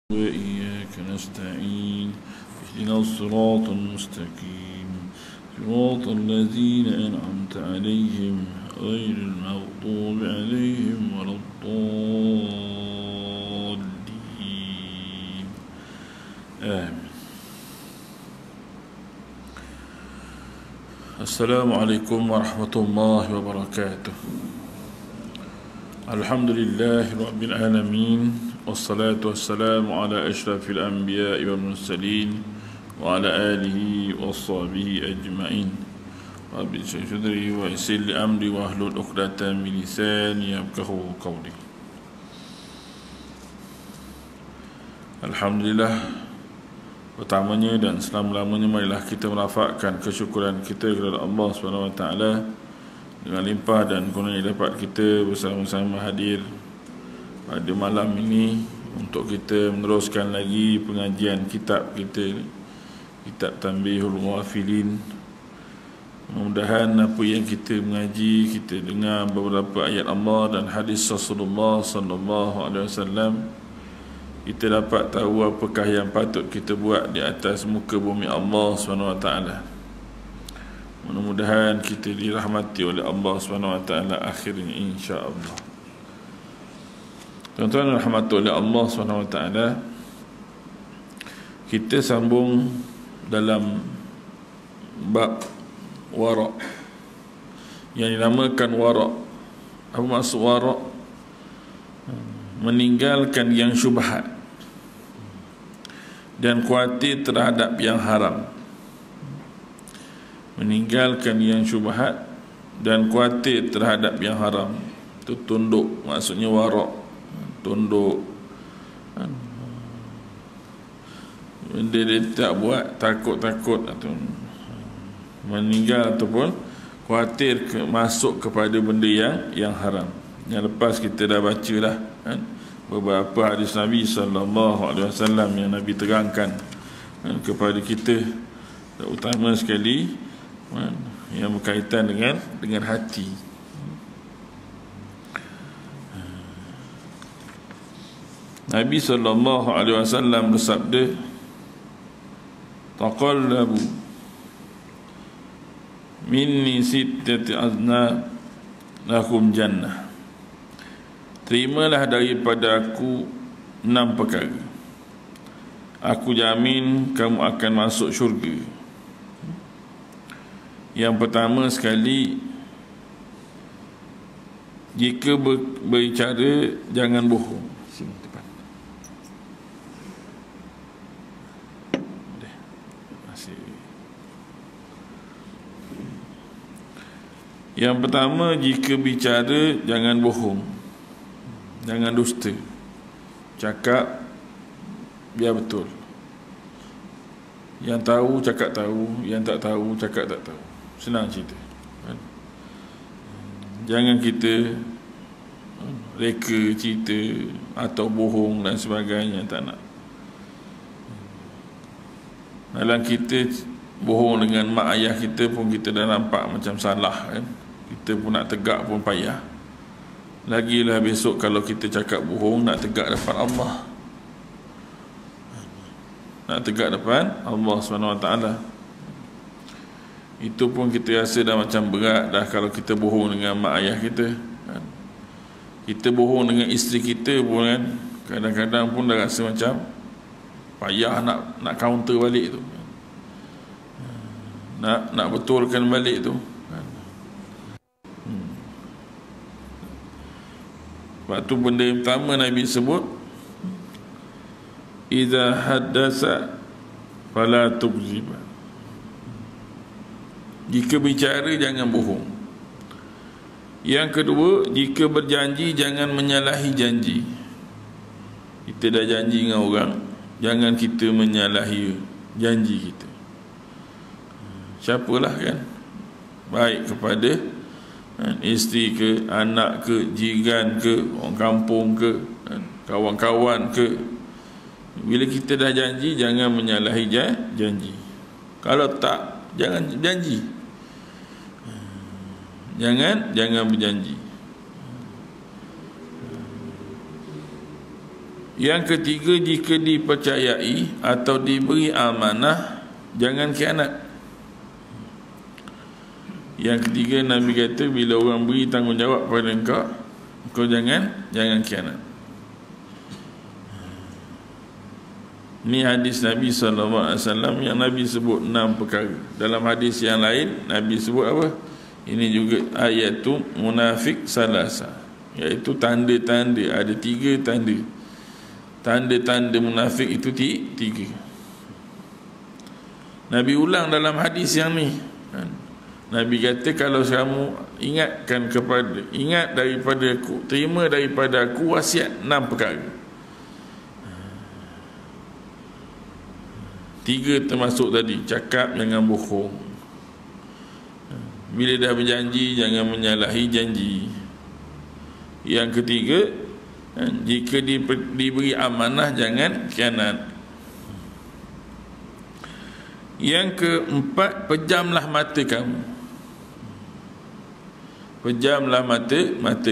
وإياك نستعين اهدنا الصراط المستقيم صراط الذين أنعمت عليهم غير المغضوب عليهم ولا الضالين آمين. السلام عليكم ورحمة الله وبركاته. Alhamdulillah Rabbil Alamin, wassalatu wassalamu ala ashrafil anbiya wal mursalin wa ala alihi wa sahbihi ajma'in. Rabbi shrah sadri wa yassir li amri wa hlul 'uqdatam min lisani yafqahu qawli. Alhamdulillah, pertamanya dan selama-lamanya marilah kita merafakkan kesyukuran kita kepada Allah Subhanahu wa taala dengan limpah dan kurnia dapat kita bersama-sama hadir pada malam ini untuk kita meneruskan lagi pengajian kitab kita, kitab Tanbihul Mughafilin. Mudah-mudahan apa yang kita mengaji, kita dengar beberapa ayat Allah dan hadis Rasulullah sallallahu alaihi wasallam, kita dapat tahu apakah yang patut kita buat di atas muka bumi Allah Subhanahu wa taala. Mudah-mudahan kita dirahmati oleh Allah SWT akhirnya, insya-Allah. Tuan-tuan rahmati oleh Allah SWT, kita sambung dalam bab wara' yang dinamakan wara'. Apa maksud wara'? Meninggalkan yang syubhat dan khawatir terhadap yang haram. Meninggalkan yang syubhat dan khawatir terhadap yang haram. Itu tunduk, maksudnya wara', tunduk. Benda dia tak buat, takut-takut atau meninggal ataupun khawatir masuk kepada benda yang haram. Yang lepas kita dah baca lah kan, beberapa hadis Nabi SAW yang Nabi terangkan kepada kita, terutama sekali yang berkaitan dengan hati. Nabi SAW bersabda, taqallabu minni sittati azna lakum jannah. Terimalah daripada aku 6 perkara, aku jamin kamu akan masuk syurga. Yang pertama sekali, jika berbicara jangan bohong. Sini depan. Yang pertama, jika bicara jangan bohong, jangan dusta. Cakap biar betul. Yang tahu cakap tahu, yang tak tahu cakap tak tahu. Senang cerita kan? Jangan kita reka cerita atau bohong dan sebagainya, tak nak. Dalam kita bohong dengan mak ayah kita pun kita dah nampak macam salah kan? Kita pun nak tegak pun payah. Lagilah besok kalau kita cakap bohong nak tegak depan Allah, nak tegak depan Allah SWT. Itu pun kita rasa dah macam berat dah kalau kita bohong dengan mak ayah kita kan? Kita bohong dengan isteri kita pun kan, kadang-kadang pun dah rasa macam payah nak counter balik tu kan? Nak betulkan balik tu kan? Sebab tu benda yang pertama Nabi sebut, idza haddasa fala tukziba. Jika bicara jangan bohong. Yang kedua, jika berjanji jangan menyalahi janji. Kita dah janji dengan orang, jangan kita menyalahi janji kita. Siapalah kan, baik kepada isteri ke, anak ke, jiran ke, orang kampung ke, kawan-kawan ke. Bila kita dah janji, jangan menyalahi janji. Kalau tak, jangan janji. Jangan berjanji. Yang ketiga, jika dipercayai atau diberi amanah, jangan khianat. Yang ketiga, Nabi kata bila orang beri tanggungjawab pada kau jangan khianat. Ni hadis Nabi SAW yang Nabi sebut 6 perkara. Dalam hadis yang lain Nabi sebut apa? Ini juga ayatu munafik salasa, iaitu tanda-tanda. Ada 3 tanda. Tanda-tanda munafik itu 3. Nabi ulang dalam hadis yang ni. Nabi kata, kalau kamu ingat daripada aku, terima daripada aku wasiat 6 perkara. 3 termasuk tadi, cakap jangan bohong, bila dah berjanji jangan menyalahi janji. Yang ketiga, jika diberi amanah jangan khianat. Yang keempat, pejamlah mata kamu. Pejamlah mata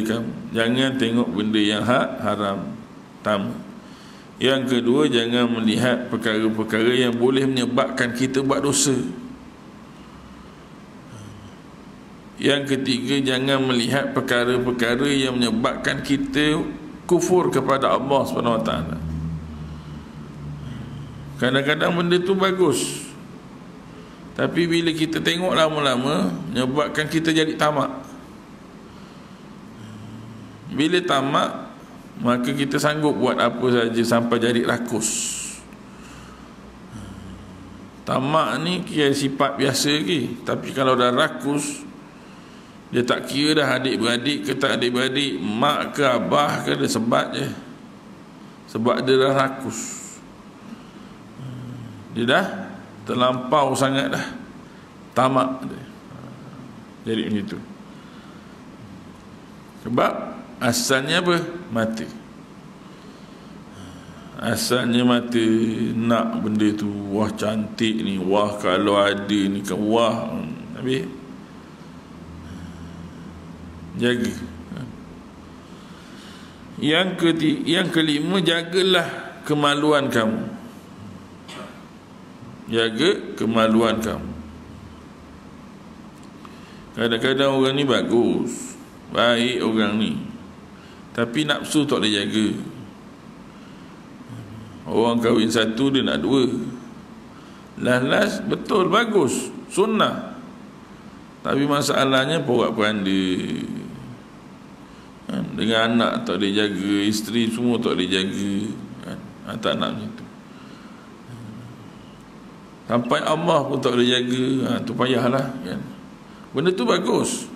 kamu, jangan tengok benda yang haram. Yang kedua, jangan melihat perkara-perkara yang boleh menyebabkan kita buat dosa. Yang ketiga, jangan melihat perkara-perkara yang menyebabkan kita kufur kepada Allah SWT. Kadang-kadang benda tu bagus, tapi bila kita tengok lama-lama menyebabkan kita jadi tamak. Bila tamak, maka kita sanggup buat apa saja sampai jadi rakus. Tamak ni kira sifat biasa lagi, tapi kalau dah rakus, dia tak kira dah adik-beradik ke tak adik-beradik, mak ke abah ke, dia sebat je. Sebab dia dah rakus, dia dah terlampau sangat dah tamak dia. Jadi macam tu. Sebab asalnya apa? Mata. Asalnya mata nak benda tu, wah cantik ni, wah kalau ada ni kan, wah. Habis jaga. Yang kelima, jagalah kemaluan kamu. Jaga kemaluan kamu. Kadang-kadang orang ni bagus, baik orang ni, tapi nafsu tak boleh jaga. Orang kahwin 1, dia nak 2. Last betul, bagus, sunnah, tapi masalahnya porak-poranda. Dengan anak tak boleh jaga, isteri semua tak boleh jaga. Tak nak macam tu. Sampai Allah pun tak boleh jaga. Tu payahlah kan? Benda tu bagus,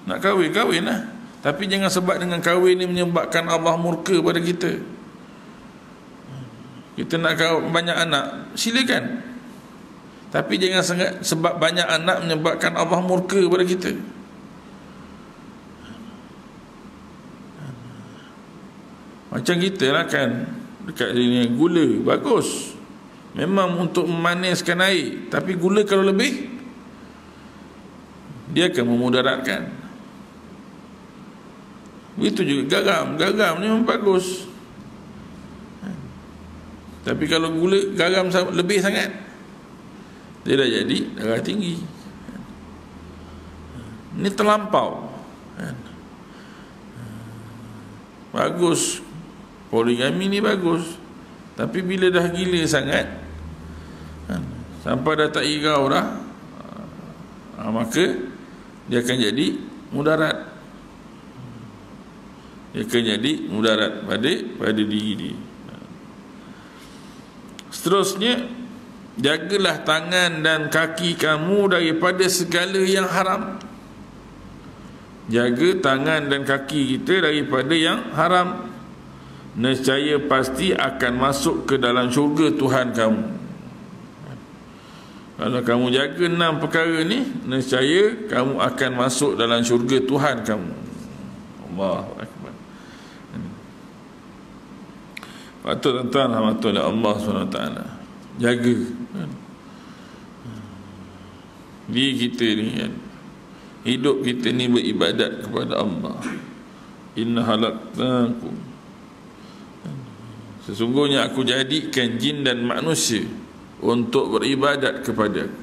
nak kahwin lah, tapi jangan sebab dengan kahwin ni menyebabkan Allah murka pada kita. Kita nak banyak anak, silakan, tapi jangan sebab banyak anak menyebabkan Allah murka pada kita. Macam kita lah kan, dekat sini gula bagus, memang untuk memaniskan air, tapi gula kalau lebih, dia akan memudaratkan. Begitu juga garam ni memang bagus, tapi kalau garam lebih sangat, dia dah jadi darah tinggi. Ini terlampau. Bagus, poligami ni bagus, tapi bila dah gila sangat, sampai dah tak irau dah, maka dia akan jadi mudarat. Dia akan jadi mudarat pada diri dia. Seterusnya, jagalah tangan dan kaki kamu daripada segala yang haram. Jaga tangan dan kaki kita daripada yang haram, nescaya pasti akan masuk ke dalam syurga Tuhan kamu. Kalau kamu jaga 6 perkara ni, nescaya kamu akan masuk dalam syurga Tuhan kamu. Allahu Akbar. Patut tuan-tuan rahmatullah Allah SWT, jaga diri kita ni kan. Hidup kita ni beribadat kepada Allah. Inna halaqnakum Sesungguhnya aku jadikan jin dan manusia untuk beribadat kepada aku.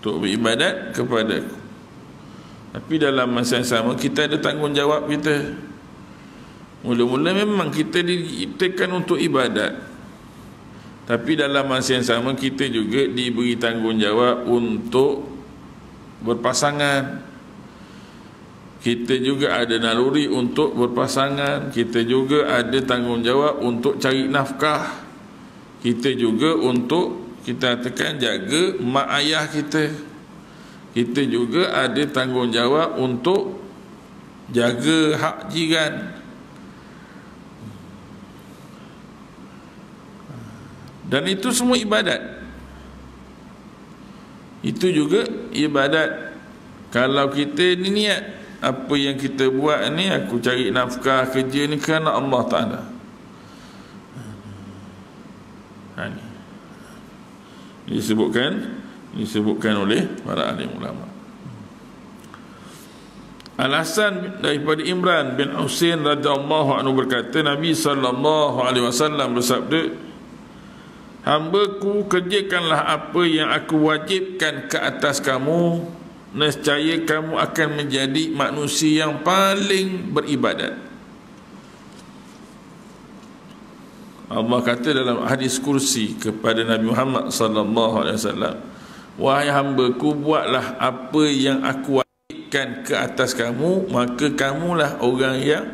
Untuk beribadat kepada aku. Tapi dalam masa yang sama kita ada tanggungjawab kita. Mula-mula memang kita diciptakan untuk ibadat, tapi dalam masa yang sama kita juga diberi tanggungjawab untuk berpasangan. Kita juga ada naluri untuk berpasangan. Kita juga ada tanggungjawab untuk cari nafkah. Kita juga untuk, kita katakan, jaga mak ayah kita. Kita juga ada tanggungjawab untuk jaga hak jiran. Dan itu semua ibadat. Itu juga ibadat. Kalau kita ni niat, apa yang kita buat ni, aku cari nafkah kerja ni kerana Allah Ta'ala. Disebutkan oleh para alim ulama. Alasan daripada Imran bin Husain radhiyallahu anhu berkata, Nabi sallallahu alaihi wasallam bersabda, "Hamba-Ku, kerjakanlah apa yang aku wajibkan ke atas kamu, nescaya kamu akan menjadi manusia yang paling beribadat." Allah kata dalam hadis kursi kepada Nabi Muhammad sallallahu alaihi wasallam, "Wahai hamba-Ku, buatlah apa yang aku wajibkan ke atas kamu, maka kamulah orang yang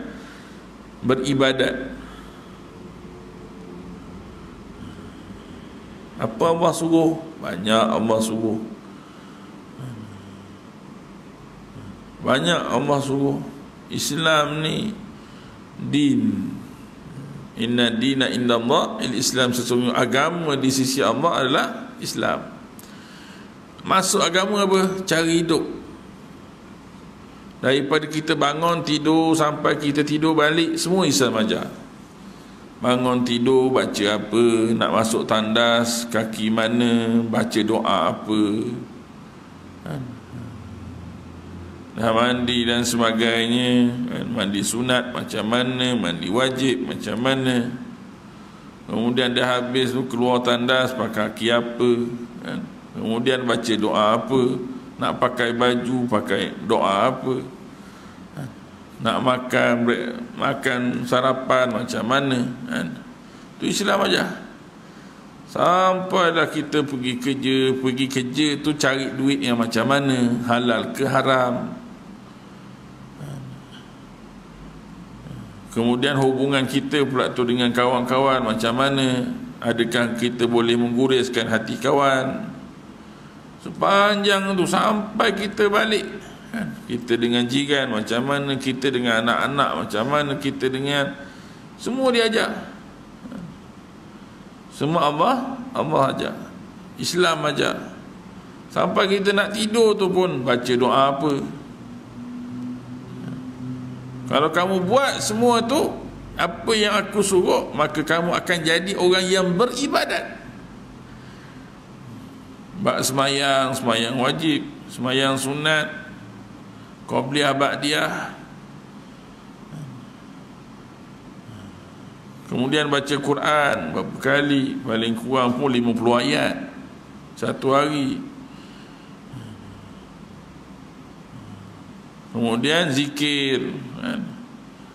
beribadat." Apa Allah suruh? Banyak Allah suruh. Banyak Allah suruh. Islam ni din. Inna dina indallah al-Islam. Sesungguhnya agama di sisi Allah adalah Islam. Masuk agama apa? Cari hidup. Daripada kita bangun tidur sampai kita tidur balik, semua Islam ajar. Bangun tidur baca apa, nak masuk tandas kaki mana, baca doa apa, dah mandi dan sebagainya, mandi sunat macam mana, mandi wajib macam mana, kemudian dah habis tu keluar tandas pakai kaki apa, kemudian baca doa apa, nak pakai baju pakai doa apa, nak makan sarapan macam mana, kan? Itu Islam aja. Sampailah kita pergi kerja tu cari duit yang macam mana, halal ke haram. Kemudian hubungan kita pula tu dengan kawan-kawan macam mana, adakah kita boleh mengguriskan hati kawan. Sepanjang tu sampai kita balik, kan? Kita dengan jiran macam mana, kita dengan anak-anak macam mana, kita dengan semua diajar. Semua Allah ajar. Islam ajar. Sampai kita nak tidur tu pun baca doa apa. Kalau kamu buat semua tu, apa yang aku suruh, maka kamu akan jadi orang yang beribadat. Semayang wajib, semayang sunat, qabliyah ba'diyah, kemudian baca Quran berapa kali, paling kurang pun 50 ayat satu hari. Kemudian zikir,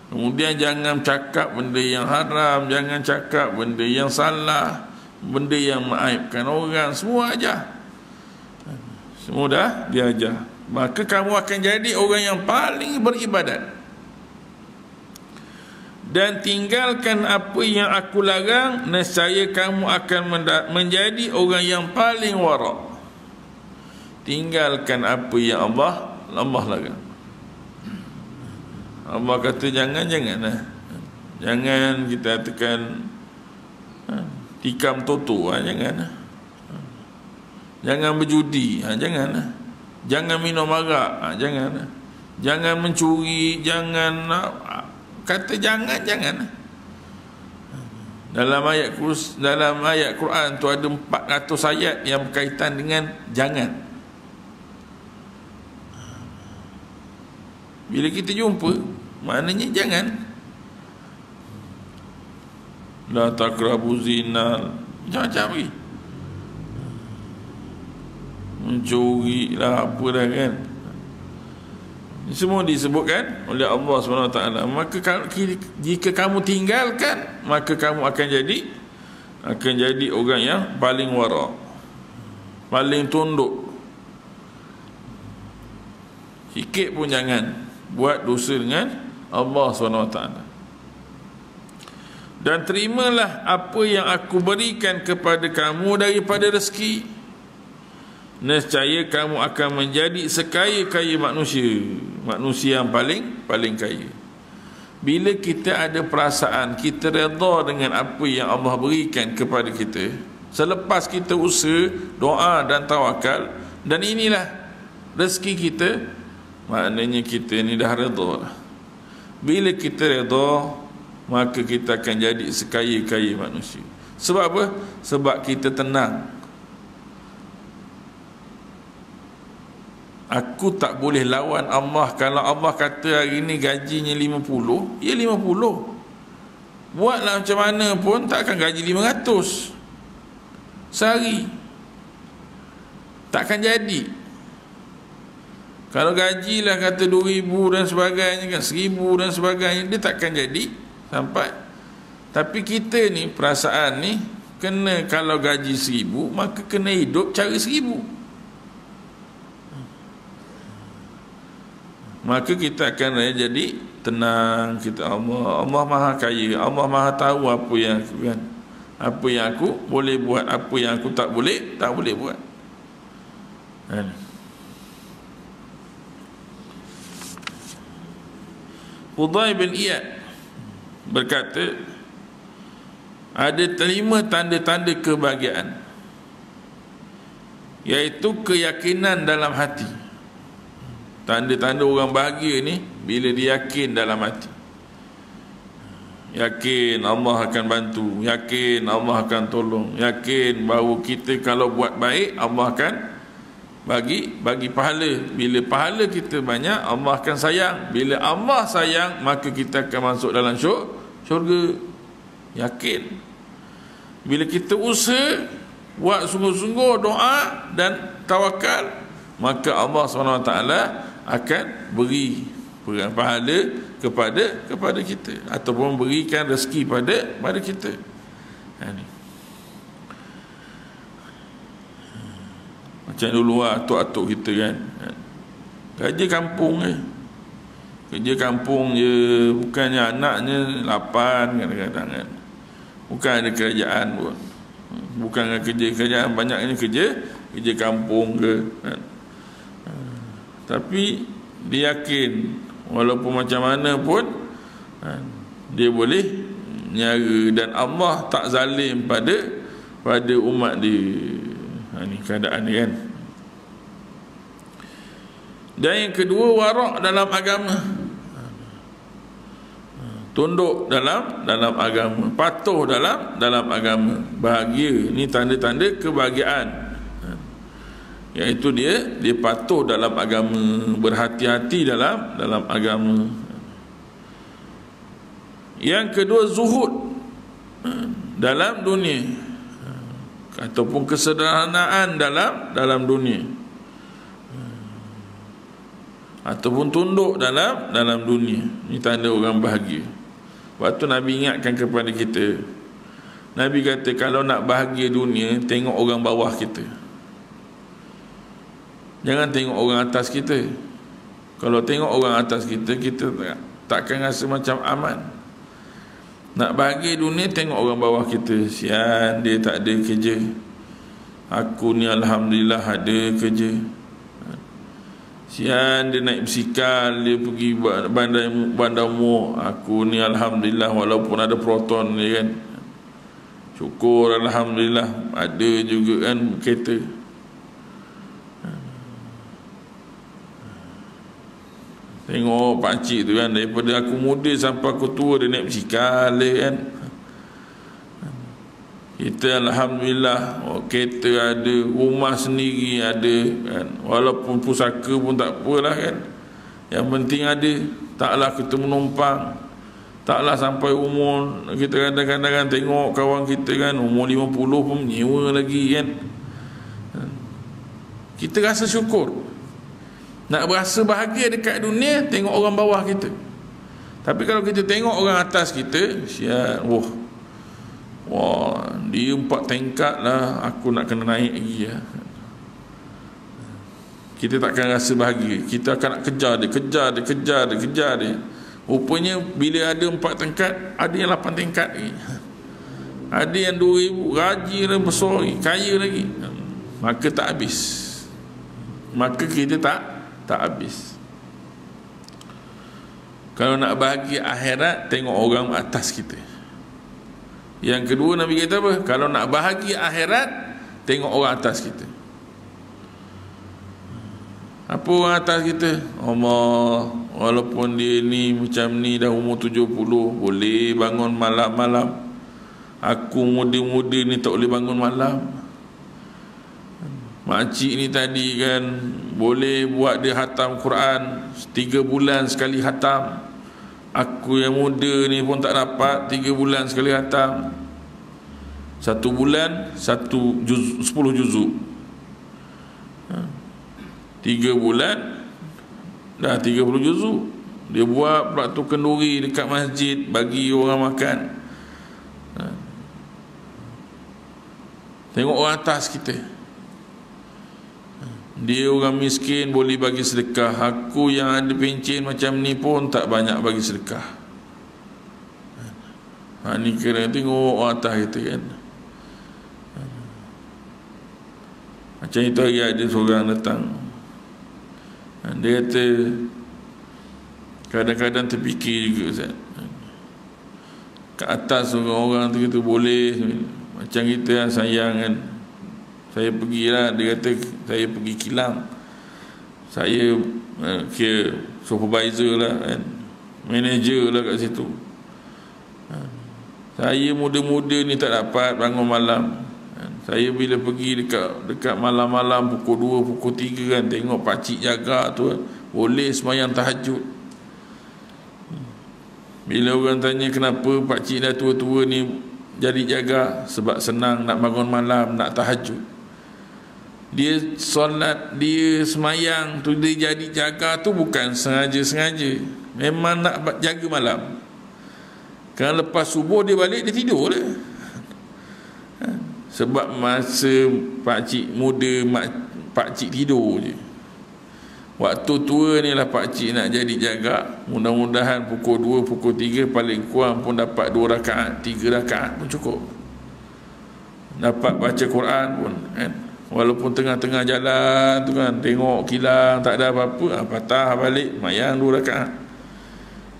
kemudian jangan cakap benda yang haram, jangan cakap benda yang salah, benda yang mengaibkan orang, semua ajar. Semua dah diajar. Maka kamu akan jadi orang yang paling beribadat. Dan tinggalkan apa yang aku larang, nescaya kamu akan menjadi orang yang paling wara'. Tinggalkan apa yang Allah larang. Allah kata jangan. Jangan kita katakan tikam toto, jangan. Jangan berjudi, jangan. Jangan minum arak, jangan. Jangan mencuri, jangan. Kata jangan. Dalam ayat Quran tu ada 400 ayat yang berkaitan dengan jangan. Bila kita jumpa, maknanya jangan. la taqrabu zina, macam-macam lagi, mencuri lah, apa dah kan. Semua disebutkan oleh Allah SWT. Maka jika kamu tinggalkan, maka kamu akan jadi orang yang paling wara', paling tunduk. Sikit pun jangan buat dosa dengan Allah SWT. Dan terimalah apa yang aku berikan kepada kamu daripada rezeki. Nescaya kamu akan menjadi sekaya-kaya manusia yang paling kaya. Bila kita ada perasaan kita redha dengan apa yang Allah berikan kepada kita, selepas kita usaha, doa dan tawakal, dan inilah rezeki kita, maknanya kita ni dah redha. Bila kita redha, maka kita akan jadi sekaya-kaya manusia. Sebab apa? Sebab kita tenang. Aku tak boleh lawan Allah. Kalau Allah kata hari ni gajinya 50, ya 50. Buatlah macam mana pun takkan gaji 500 sehari, takkan jadi. Kalau gajilah kata 2,000 dan sebagainya kan, 1,000 dan sebagainya, dia takkan jadi sampai. Tapi kita ni, perasaan ni, kena kalau gaji 1,000, maka kena hidup cara 1,000. Maka kita akan jadi tenang. Kita Allah Maha Kaya, Allah Maha tahu apa yang aku boleh buat, apa yang aku tak boleh buat. Fudai bin Iyad berkata, ada 5 tanda-tanda kebahagiaan, iaitu keyakinan dalam hati. Tanda-tanda orang bahagia ni bila dia yakin dalam hati, yakin Allah akan bantu, yakin Allah akan tolong, yakin bahawa kita kalau buat baik Allah akan bagi pahala. Bila pahala kita banyak, Allah akan sayang. Bila Allah sayang, maka kita akan masuk dalam syurga. Yakin. Bila kita usaha, buat sungguh-sungguh doa dan tawakal, maka Allah SWT akan beri pahala kepada kita, ataupun berikan rezeki pada kita. Macam dulu atuk-atuk kita kan, kerja kampung kerja kampung je, bukannya anaknya 8 kadang-kadang kan, bukan ada kerajaan pun, bukan kerja kerajaan, banyaknya kerja kampung ke kan. Tapi dia yakin walaupun macam mana pun dia boleh nyara, dan Allah tak zalim pada umat dia. Ini keadaan dia kan. Dan yang kedua, warak dalam agama, tunduk dalam agama, patuh dalam agama. Bahagia ni tanda-tanda kebahagiaan, iaitu dia patuh dalam agama, berhati-hati dalam agama. Yang kedua, zuhud dalam dunia, ataupun kesederhanaan dalam dunia, ataupun tunduk dalam dunia. Ini tanda orang bahagia. Waktu Nabi ingatkan kepada kita, Nabi kata kalau nak bahagia dunia, tengok orang bawah kita, jangan tengok orang atas kita. Kalau tengok orang atas kita, kita takkan rasa macam aman. Nak bahagia dunia, tengok orang bawah kita. Sian, dia tak ada kerja, aku ni alhamdulillah ada kerja. Sian, dia naik basikal, dia pergi bandar Muar, aku ni alhamdulillah walaupun ada proton dia kan, syukur alhamdulillah ada juga kan kereta. Tengok pakcik tu kan, daripada aku muda sampai aku tua dia naik basikal dia kan. Kita alhamdulillah, kereta ada, rumah sendiri ada kan. Walaupun pusaka pun tak apalah kan, yang penting ada, taklah kita menumpang. Taklah sampai umur kita kadang-kadang tengok kawan kita kan umur 50 pun menyewa lagi kan. Kita rasa syukur. Nak berasa bahagia dekat dunia, tengok orang bawah kita. Tapi kalau kita tengok orang atas kita, sial, wah, dia 4 tingkat lah, aku nak kena naik lagi ya. Kita takkan rasa bahagia. Kita akan nak kejar dia. Rupanya bila ada 4 tingkat, ada yang 8 tingkat lagi. Ada yang 2,000, gaji dah besar lagi, kaya lagi. Maka tak habis. Maka kita tak habis. Kalau nak bahagia akhirat, tengok orang atas kita. Yang kedua Nabi kata apa? Kalau nak bahagia akhirat, tengok orang atas kita. Apa orang atas kita? Allah, walaupun dia ni macam ni dah umur 70, boleh bangun malam-malam. Aku muda-muda ni tak boleh bangun malam. Makcik ni tadi kan boleh buat dia khatam Quran 3 bulan sekali khatam. Aku yang muda ni pun tak dapat 3 bulan sekali khatam. 1 bulan 10 juzuk. 3 bulan dah 30 juzuk. Dia buat pula tu kenduri dekat masjid bagi orang makan. Tengok orang atas kita. Dia orang miskin boleh bagi sedekah. Aku yang ada pencen macam ni pun tak banyak bagi sedekah. Ni kira tengok orang atas kita kan. Macam itu hari ada seorang datang. Dia kata kadang-kadang terfikir juga Ustaz, kat atas orang tu kata boleh macam kita sayang kan. Saya pergilah, dia kata saya pergi kilang. Saya kira supervisor lah kan, manager lah kat situ. Saya muda-muda ni tak dapat bangun malam. Saya bila pergi dekat malam-malam pukul 2, pukul 3 kan, tengok pakcik jaga tu boleh sembahyang tahajud. Bila orang tanya kenapa pakcik dah tua-tua ni jadi jaga, sebab senang nak bangun malam, nak tahajud. Dia solat, dia semayang tu, dia jadi jaga tu bukan sengaja-sengaja, memang nak jaga malam. Kalau lepas subuh dia balik, dia tidur lah. Sebab masa pakcik muda, pakcik tidur je. Waktu tua ni lah pakcik nak jadi jaga. Mudah-mudahan pukul 2, pukul 3 paling kurang pun dapat 2 rakaat, 3 rakaat pun cukup. Dapat baca Quran pun kan. Walaupun tengah-tengah jalan tu kan, tengok kilang tak ada apa-apa, patah balik, mayang 2 rakaat.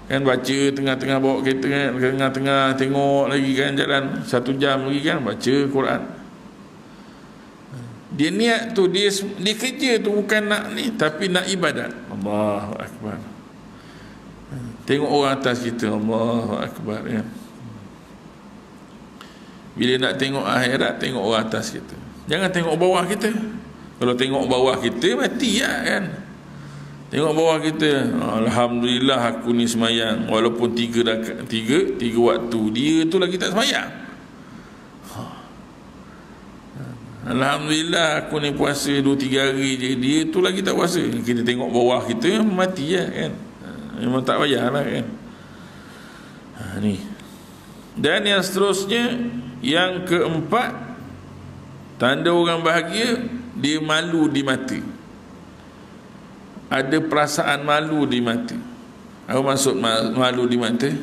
Kan baca tengah-tengah bawa kereta kan, tengah-tengah tengok lagi kan, jalan 1 jam lagi kan, baca Quran. Dia niat tu, dia kerja tu bukan nak ni, tapi nak ibadat. Allahu Akbar. Tengok orang atas kita, Allahu Akbar kan. Bila nak tengok akhirat, tengok orang atas kita. Jangan tengok bawah kita. Kalau tengok bawah kita, mati lah kan. Tengok bawah kita, alhamdulillah aku ni semayang walaupun 3 waktu. Dia tu lagi tak semayang. Alhamdulillah aku ni puasa 2-3 hari je, dia tu lagi tak puasa. Kita tengok bawah kita, mati lah kan. Memang tak payahlah kan. Ni. Dan yang seterusnya, yang keempat, tanda orang bahagia, dia malu di mata. Ada perasaan malu di mata. Apa maksud malu di mata?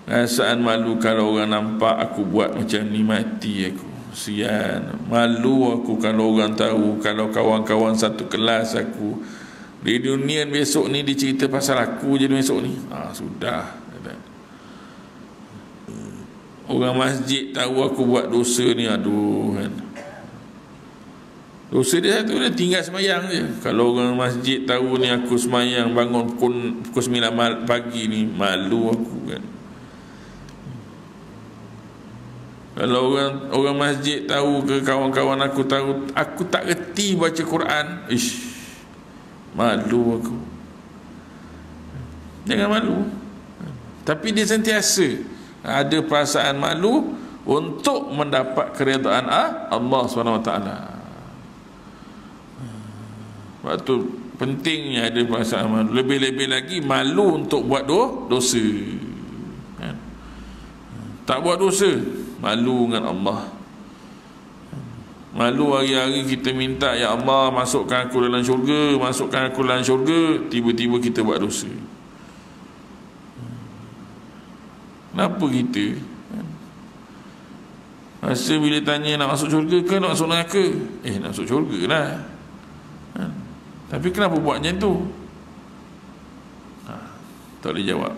Perasaan malu kalau orang nampak aku buat macam ni, mati aku, sian. Malu aku kalau orang tahu, kalau kawan-kawan satu kelas aku di dunia besok ni dicerita pasal aku je besok ni. Sudah. Orang masjid tahu aku buat dosa ni, aduh kan. Dosa dia satu, dia tinggal semayang je. Kalau orang masjid tahu ni aku semayang bangun pukul 9 pagi ni, malu aku kan. Kalau orang masjid tahu ke kawan-kawan aku tahu aku tak reti baca Quran, malu aku. Jangan malu. Tapi dia sentiasa ada perasaan malu untuk mendapat keredaan Allah SWT. Sebab tu pentingnya ada perasaan malu. Lebih-lebih lagi malu untuk buat dosa. Tak buat dosa, malu dengan Allah. Malu hari-hari kita minta, ya Allah masukkan aku dalam syurga, masukkan aku dalam syurga, tiba-tiba kita buat dosa. Kenapa kita rasa bila tanya nak masuk syurga ke nak masuk neraka, nak masuk syurga lah, tapi kenapa buat macam tu? Tak boleh jawab,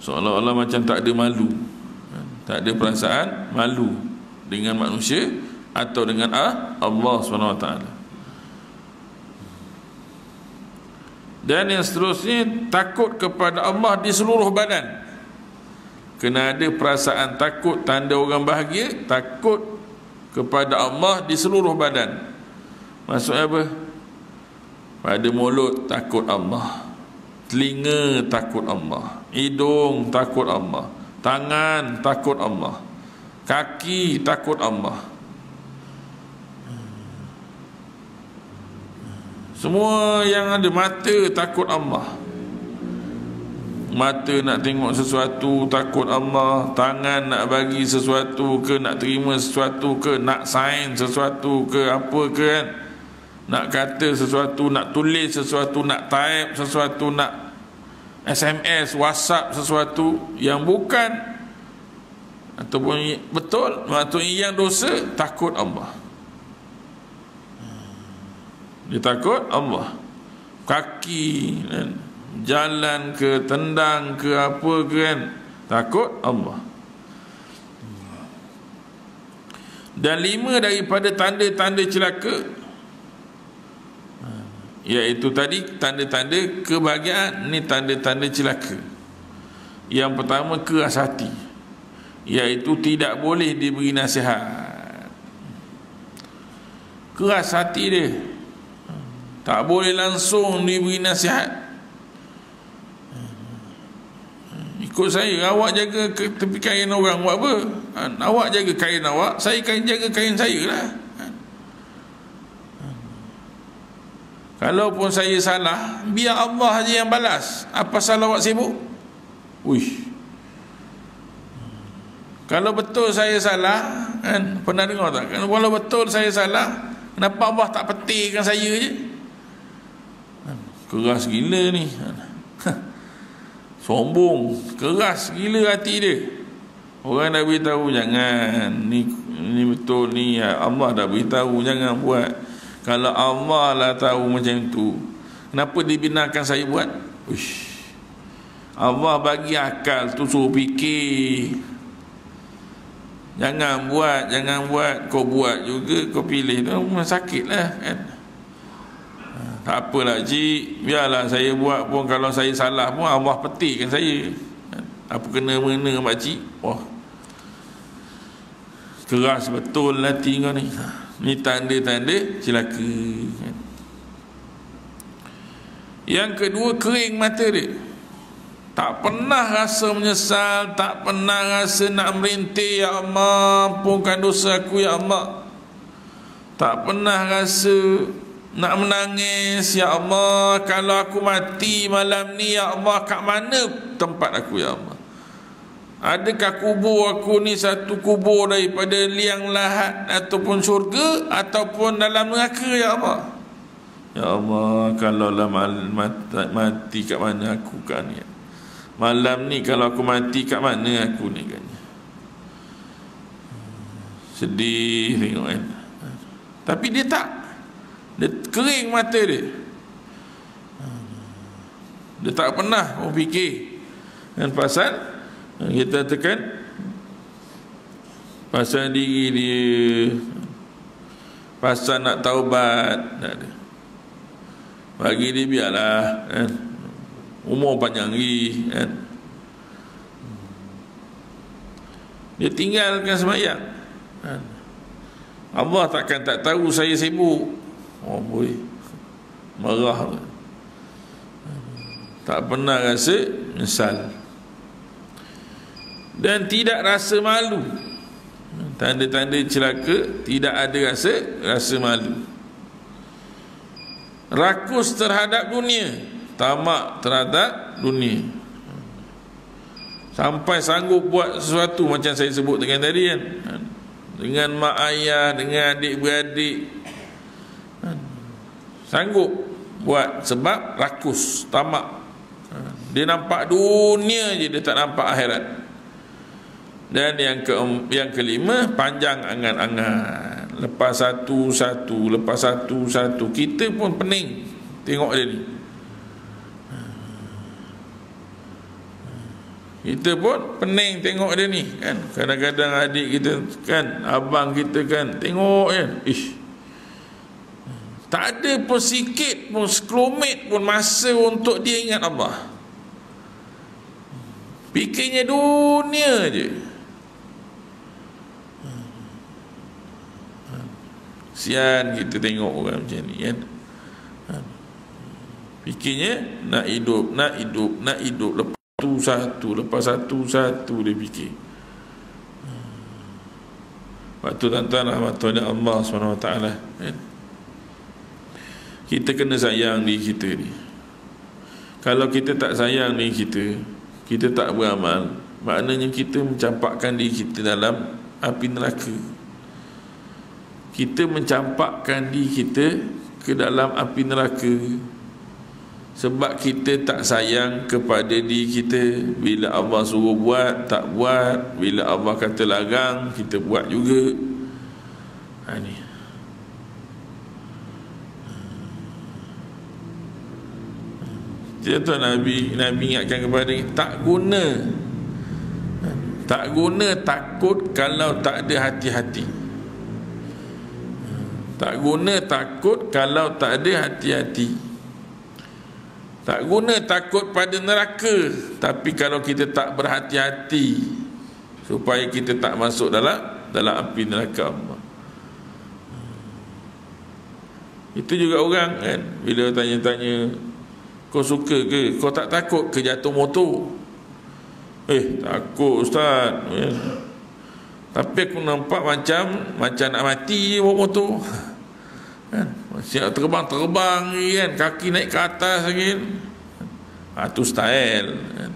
seolah-olah macam tak ada malu, tak ada perasaan malu dengan manusia atau dengan Allah SWT. Dan yang seterusnya, takut kepada Allah di seluruh badan. Kena ada perasaan takut, tanda orang bahagia, takut kepada Allah di seluruh badan. Maksudnya apa? Pada mulut takut Allah, telinga takut Allah, hidung takut Allah, tangan takut Allah, kaki takut Allah. Semua yang ada, mata takut Allah, mata nak tengok sesuatu takut Allah, tangan nak bagi sesuatu ke, nak terima sesuatu ke, nak sign sesuatu ke, apa ke kan, nak kata sesuatu, nak tulis sesuatu, nak type sesuatu, nak SMS, WhatsApp sesuatu yang bukan ataupun betul, maksudnya yang dosa, takut Allah. Dia takut Allah. Kaki kan, jalan ke, tendang ke, apa ke kan, takut Allah. Dan 5 daripada tanda-tanda celaka, iaitu tadi tanda-tanda kebahagiaan, ni tanda-tanda celaka. Yang pertama, keras hati, iaitu tidak boleh diberi nasihat. Keras hati dia, tak boleh langsung diberi nasihat. Ikut saya, awak jaga tepi kain orang buat apa? Awak jaga kain awak, saya jaga kain saya lah. Kalaupun saya salah, biar Allah aja yang balas. Apa salah awak sibuk? Uish. Kalau betul saya salah, kan, pernah dengar tak? Kalau betul saya salah, kenapa Allah tak petikkan saya je? Keras gila ni. Sombong, keras gila hati dia. Orang dah beritahu jangan, ni betul ni, Allah dah beritahu jangan buat. Kalau Allah lah tahu macam tu, kenapa dibenarkan saya buat? Uish. Allah bagi akal tu, suruh fikir. Jangan buat, jangan buat. Kau buat juga, kau pilih tu, sakit lah kan. Tak apalah cik, biarlah saya buat pun, kalau saya salah pun Allah petikkan saya. Apa kena-mena dengan makcik? Wah, keras betul hati kau ni. Ni tanda-tanda celaka. Yang kedua, kering mata dia. Tak pernah rasa menyesal, tak pernah rasa nak merintih, ya Allah ampunkan dosa aku ya Allah. Tak pernah rasa nak menangis, ya Allah kalau aku mati malam ni, ya Allah kat mana tempat aku ya Allah? Adakah kubur aku ni satu kubur daripada liang lahat ataupun syurga ataupun dalam neraka ya Allah? Ya Allah, kalau lah mati kat mana aku kan ya? Malam ni kalau aku mati kat mana aku ni kan? Sedih tengok kan. Tapi dia tak, dia kering mata dia. Dia tak pernah fikir dan pasal kita tekan pasal diri dia, pasal nak taubat, tak ada. Bagi dia biarlah kan, umur panjang lagi kan. Dia tinggalkan sembahyang kan. Allah takkan tak tahu saya sibuk. Oh boleh marah. tak pernah rasa menyesal, dan tidak rasa malu. Tanda-tanda celaka, tidak ada rasa malu. Rakus terhadap dunia, tamak terhadap dunia, sampai sanggup buat sesuatu macam saya sebut dengan tadi kan, dengan mak ayah, dengan adik-beradik, sanggup buat sebab rakus, tamak. Dia nampak dunia je, dia tak nampak akhirat. Dan yang kelima, panjang angan-angan. Lepas satu, kita pun pening tengok dia ni. Kita pun pening tengok dia ni kan. Kadang-kadang adik kita kan, abang kita kan, tengok kan, tak ada pun sikit pun, sekelumit pun masa untuk dia ingat Allah. Fikirnya dunia je. Sian kita tengok orang macam ni kan. Fikirnya nak hidup. Lepas satu dia fikir. Waktu tuan-tuan rahmatullahi Allah SWT kan? Kita kena sayang diri kita ni. Kalau kita tak sayang diri kita tak beramal, maknanya kita mencampakkan diri kita dalam api neraka. Kita mencampakkan diri kita ke dalam api neraka sebab kita tak sayang kepada diri kita. Bila Allah suruh buat, tak buat. Bila Allah kata larang, kita buat juga. Ni Contoh Nabi ingatkan kepada kita, tak guna takut kalau tak ada hati-hati. Tak guna takut kalau tak ada hati-hati. Tak guna takut pada neraka, tapi kalau kita tak berhati-hati supaya kita tak masuk dalam api neraka Allah. Itu juga orang kan, bila tanya-tanya, kau suka ke? Kau tak takut ke jatuh motor? Takut Ustaz. Tapi aku nampak macam nak mati je bawa motor. Kan? Siap terbang kan? Kaki naik ke atas lagi. Itu style kan?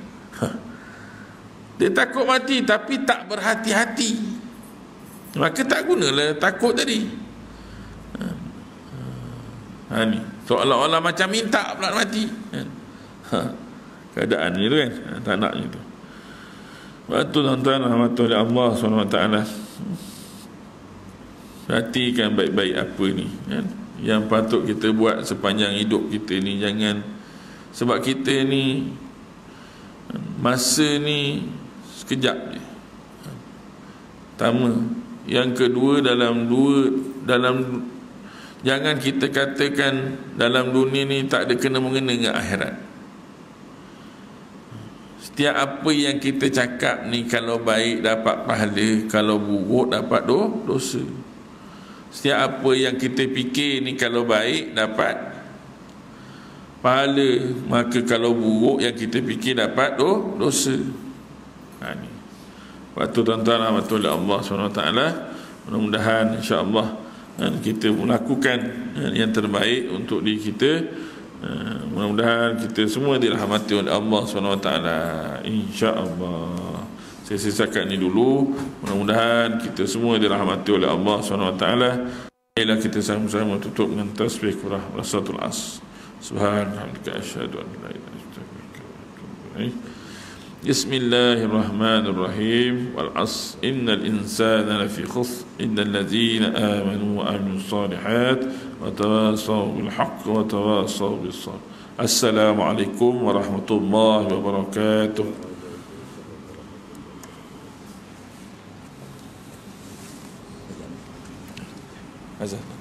Dia takut mati tapi tak berhati-hati, maka tak gunalah takut tadi. Ni seolah-olah macam minta pula mati kan? Keadaan ni tu kan, tak nak je tu. Waktu tuan-tuan rahmatullahi Allah SWT, perhatikan baik-baik apa ni kan? Yang patut kita buat sepanjang hidup kita ni. Jangan, sebab kita ni masa ni sekejap je. Pertama. Yang kedua, jangan kita katakan dalam dunia ni tak ada kena-mengena dengan akhirat. Setiap apa yang kita cakap ni, kalau baik dapat pahala, kalau buruk dapat dosa. Setiap apa yang kita fikir ni, kalau baik dapat pahala, maka kalau buruk yang kita fikir dapat dosa. Ni waktu tuan-tuan rahmatullahi Allah SWT, mudah-mudahan insya-Allah kita melakukan yang terbaik untuk diri kita. Mudah-mudahan kita semua dirahmati oleh Allah SWT, insya-Allah. Saya sisakan ni dulu. Mudah-mudahan kita semua dirahmati oleh Allah SWT. Marilah kita sama-sama tutup dengan tasbih quratul as. Subhanallah, asyhadu an la ilaha illallah. Bismillahirrahmanirrahim. Wal 'asr innal insana lafi khusr illal ladzina amanu wa 'amilus solihat wa tawassaw bil haqq wa tawassaw bis sabr. Assalamualaikum warahmatullahi wabarakatuh. Azan.